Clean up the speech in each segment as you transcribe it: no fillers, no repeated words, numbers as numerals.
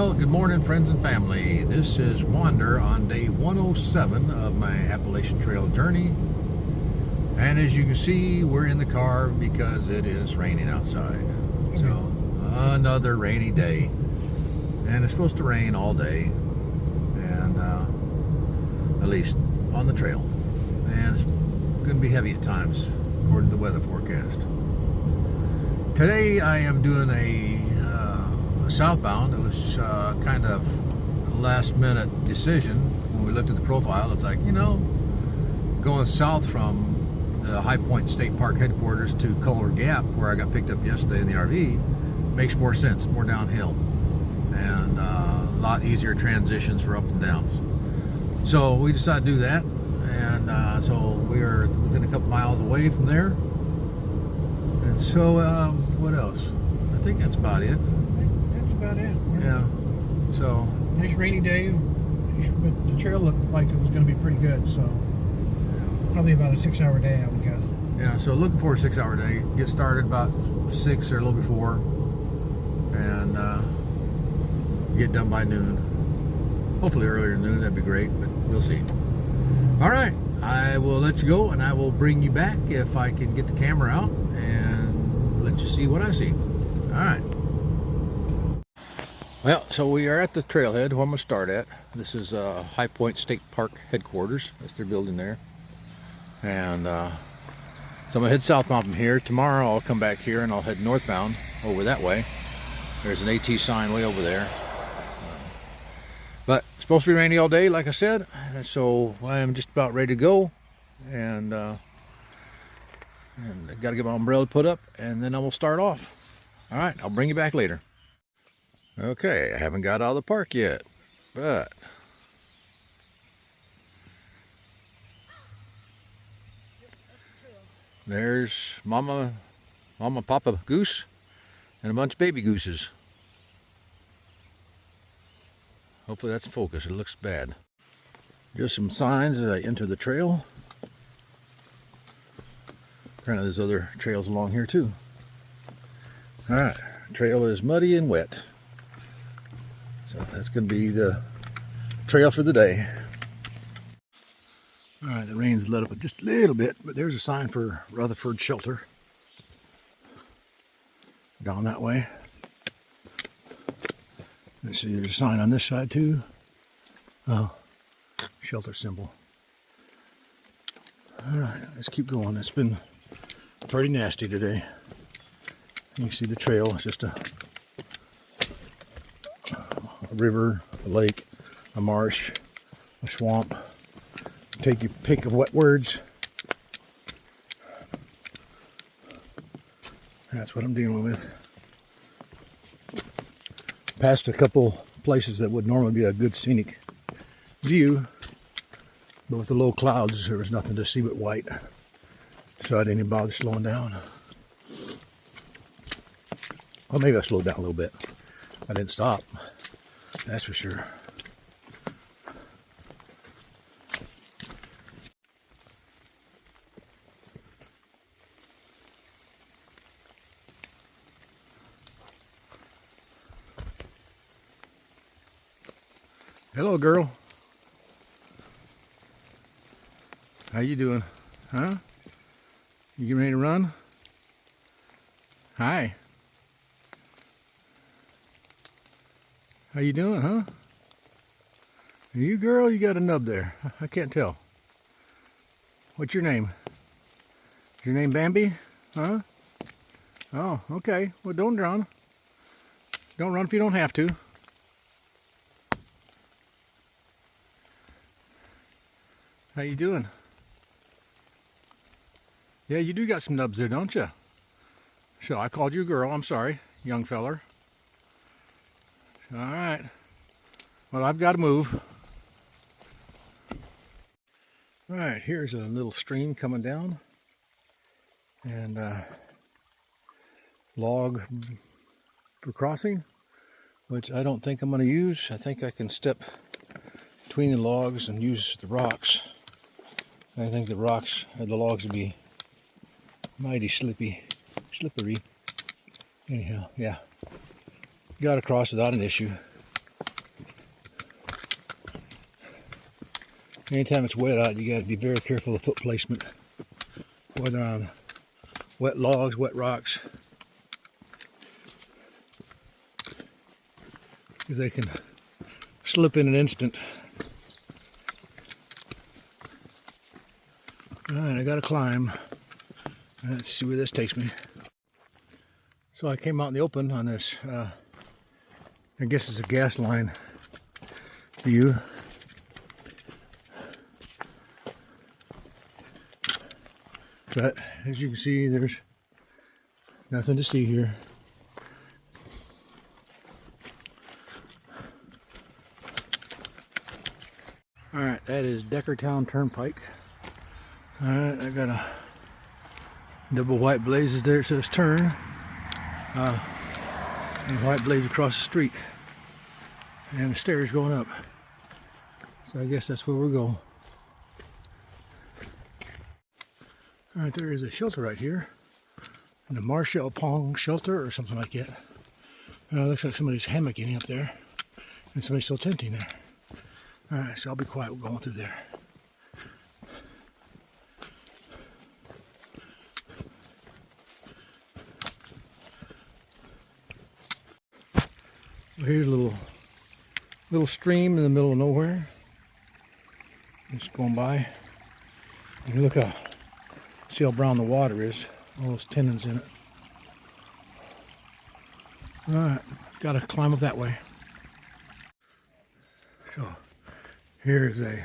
Well, good morning, friends and family. This is Wander on day 107 of my Appalachian Trail journey. And as you can see, we're in the car because it is raining outside. So, another rainy day. And it's supposed to rain all day. And at least on the trail. And it's going to be heavy at times, according to the weather forecast. Today I am doing a southbound. It was kind of a last minute decision when we looked at the profile. It's like, you know, going south from the High Point State Park headquarters to Culver Gap, where I got picked up yesterday in the RV, makes more sense, more downhill, and a lot easier transitions for up and downs. So we decided to do that, and so we are within a couple miles away from there. And so what else? I think that's about it. That's about it. Yeah. So nice rainy day, but the trail looked like it was going to be pretty good. So probably about a 6-hour day, I would guess. yeah, so looking for a 6-hour day. Get started about 6 or a little before, and get done by noon. Hopefully earlier than noon, that'd be great, but we'll see. All right, I will let you go, and I will bring you back if I can get the camera out and let you see what I see. All right. Well, so we are at the trailhead where I'm going to start at. This is High Point State Park headquarters. That's their building there. And so I'm going to head southbound from here. Tomorrow I'll come back here and I'll head northbound over that way. There's an AT sign way over there. But it's supposed to be rainy all day, like I said. And so I am just about ready to go. And I got to get my umbrella put up, and then I will start off. All right, I'll bring you back later. Okay, I haven't got out of the park yet, but there's Mama, Papa Goose, and a bunch of baby gooses. Hopefully that's focus. It looks bad. Just some signs as I enter the trail. Apparently there's other trails along here too. All right, trail is muddy and wet. So that's going to be the trail for the day. All right, the rain's let up just a little bit, but there's a sign for Rutherford Shelter down that way. Let's see, there's a sign on this side too. Oh, shelter symbol. All right, let's keep going. It's been pretty nasty today. You can see the trail. It's just a river, a lake, a marsh, a swamp. Take your pick of wet words. That's what I'm dealing with. Passed a couple places that would normally be a good scenic view, but with the low clouds there was nothing to see but white, so I didn't even bother slowing down. Well, maybe I slowed down a little bit. I didn't stop, that's for sure. Hello, girl. How you doing? Huh? You getting ready to run? Hi. How you doing, huh? Are you, girl? You got a nub there. I can't tell. What's your name? Is your name Bambi? Huh? Oh, okay. Well, don't run. Don't run if you don't have to. How you doing? Yeah, you do got some nubs there, don't you? So I called you a girl. I'm sorry, young feller. All right. Well, I've got to move. All right, here's a little stream coming down, and log for crossing, which I don't think I'm going to use. I think I can step between the logs and use the rocks. I think the logs would be mighty slippery. Anyhow, yeah, got across without an issue. Anytime it's wet out, you got to be very careful of foot placement, whether on wet logs, wet rocks, because they can slip in an instant. All right, I got to climb. Let's see where this takes me. So I came out in the open on this, I guess it's a gas line view. But as you can see, there's nothing to see here. All right, that is Deckertown Turnpike. All right, I got a double white blazes there. It says turn. And white blaze across the street. And the stairs going up. So I guess that's where we'll go. All right, there is a shelter right here. The Marshall Pong shelter or something like that. Looks like somebody's hammocking up there. And somebody's still tenting there. All right, so I'll be quiet. We're going through there. Well, here's a little stream in the middle of nowhere. Just going by. And look how, see how brown the water is. All those tendons in it. All right, gotta climb up that way. So here's a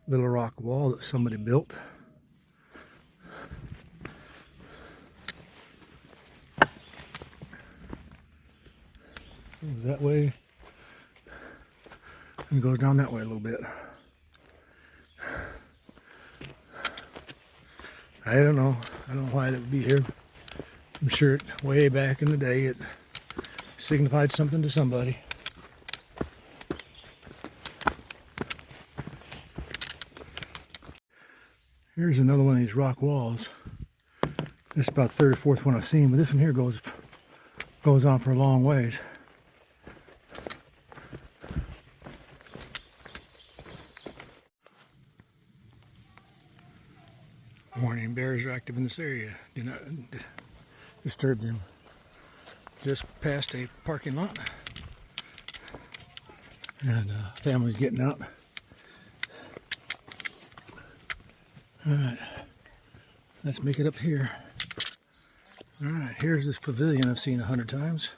little rock wall that somebody built. Goes that way and goes down that way a little bit. I don't know why that would be here. I'm sure way back in the day it signified something to somebody. Here's another one of these rock walls. This is about the third or fourth one I've seen, but this one here goes on for a long ways. Warning, bears are active in this area. Do not disturb them. Just past a parking lot. And family's getting out. Alright, let's make it up here. Alright, here's this pavilion I've seen 100 times.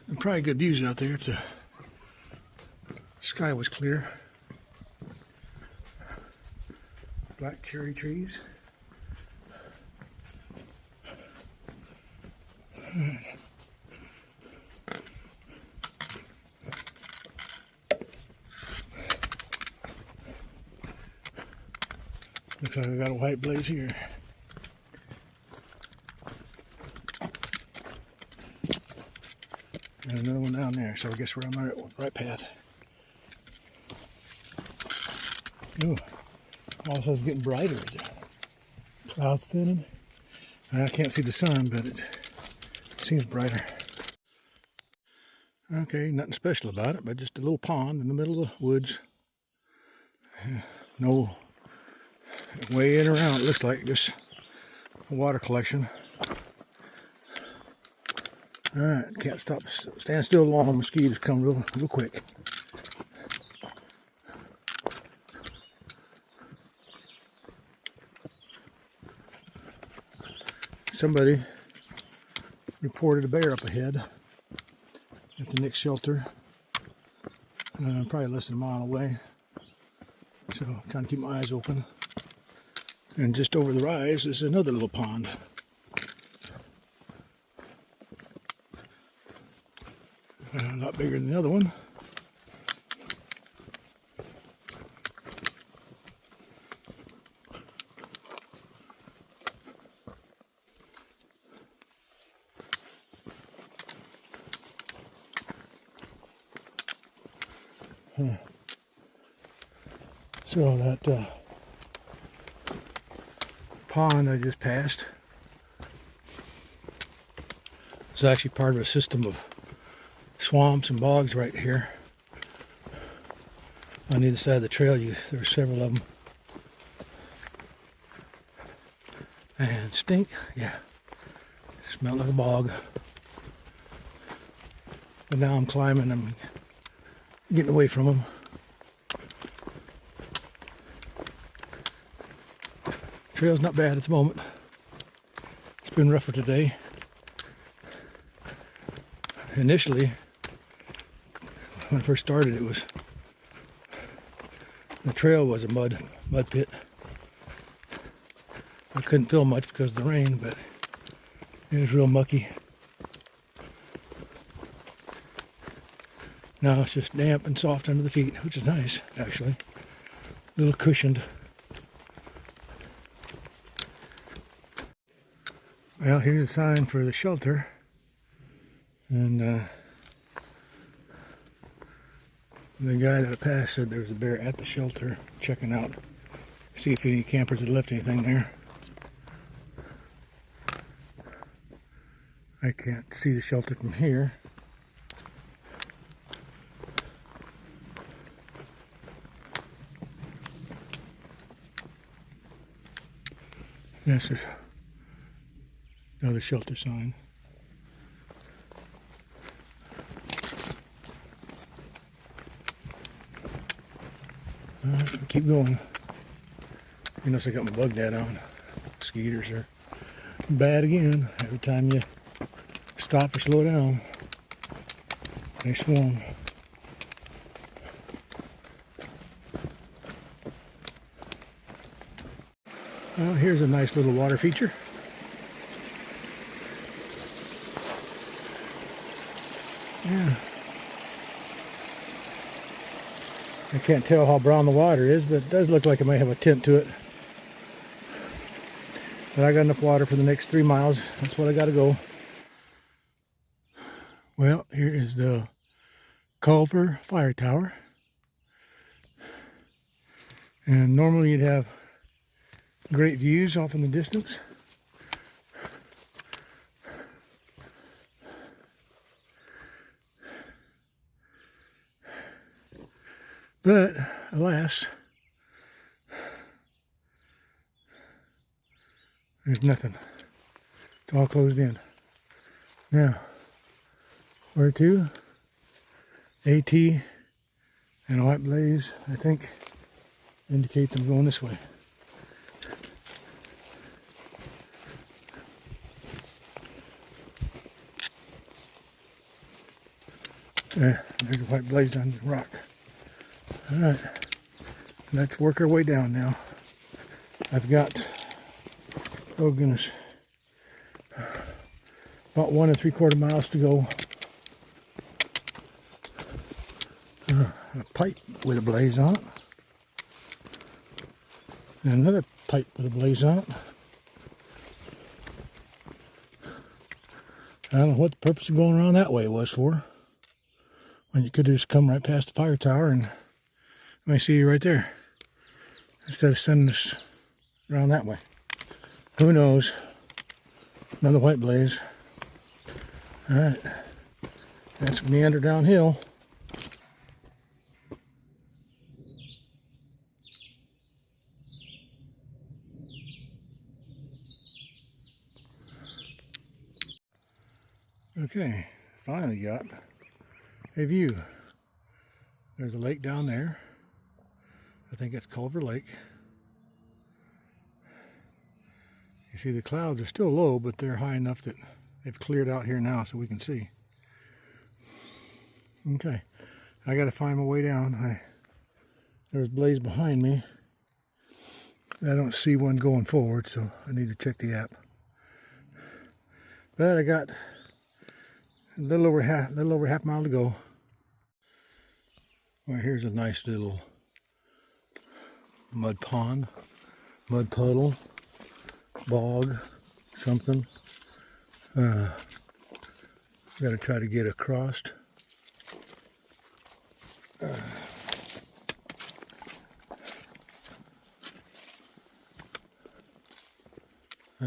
And probably good views out there if the sky was clear. Black cherry trees. Right. Looks like I got a white blaze here. And another one down there, so I guess we're on the right path. Ooh, all of a sudden it's getting brighter. Is it? Clouds thinning. I can't see the sun, but it seems brighter. Okay, nothing special about it, but just a little pond in the middle of the woods. No way in or out. It looks like just a water collection. Alright, can't stand still long. Mosquitoes come real quick. Somebody reported a bear up ahead at the next shelter, probably less than a mile away, so trying to keep my eyes open. And just over the rise is another little pond. A lot bigger than the other one. So that pond I just passed is actually part of a system of swamps and bogs right here. On either side of the trail, there are several of them. And stink, yeah. Smell like a bog. But now I'm climbing, I'm getting away from them. Trail's not bad at the moment. It's been rougher today. Initially, when I first started, the trail was a mud pit. I couldn't film much because of the rain, but it was real mucky. Now it's just damp and soft under the feet, which is nice, actually. A little cushioned. Well, here's a sign for the shelter. And the guy that I passed said there was a bear at the shelter checking out, see if any campers had left anything there. I can't see the shelter from here. This is another shelter sign. Alright, keep going. You notice I got my bug net on. Mosquitoes are bad again. Every time you stop or slow down, they swarm. Well, here's a nice little water feature. Yeah. I can't tell how brown the water is, but it does look like it might have a tint to it. But I got enough water for the next 3 miles. That's what I got to go. Well, here is the Culver Fire Tower. And normally you'd have great views off in the distance. But, alas, there's nothing. It's all closed in. Now, where to? AT and a white blaze, I think, indicates I'm going this way. Yeah, there's a white blaze on the rock. Alright, let's work our way down now. I've got, oh goodness, about 1 3/4 miles to go. A pipe with a blaze on it. And another pipe with a blaze on it. I don't know what the purpose of going around that way was for. When you could have just come right past the fire tower and I see you right there. Instead of sending us around that way. Who knows? Another white blaze. Alright. Let's meander downhill. Okay, finally got a view. There's a lake down there. I think it's Culver Lake. You see the clouds are still low, but they're high enough that they've cleared out here now so we can see. Okay, I gotta find my way down. There's a blaze behind me. I don't see one going forward, so I need to check the app. But I got a little over half mile to go. Well, here's a nice little mud pond, mud puddle, bog, something. Got to try to get across.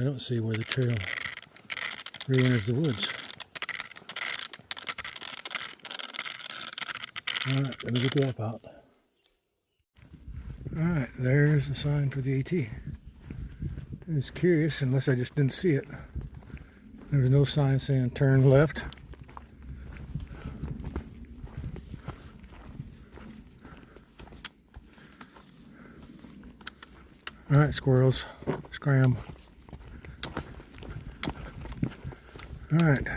I don't see where the trail re-enters the woods. Alright, let me get the app out. Alright, there's the sign for the AT. I was curious, unless I just didn't see it. There was no sign saying turn left. Alright, squirrels, scram. Alright,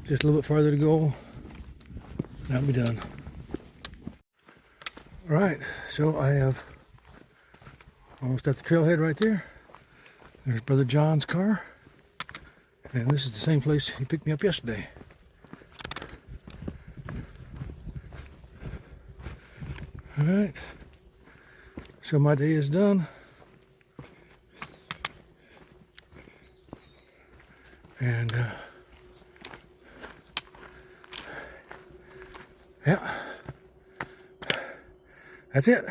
just a little bit farther to go. That'll be done. Alright, so I have almost at the trailhead right there. There's Brother John's car. And this is the same place he picked me up yesterday. Alright, so my day is done. And yeah, that's it.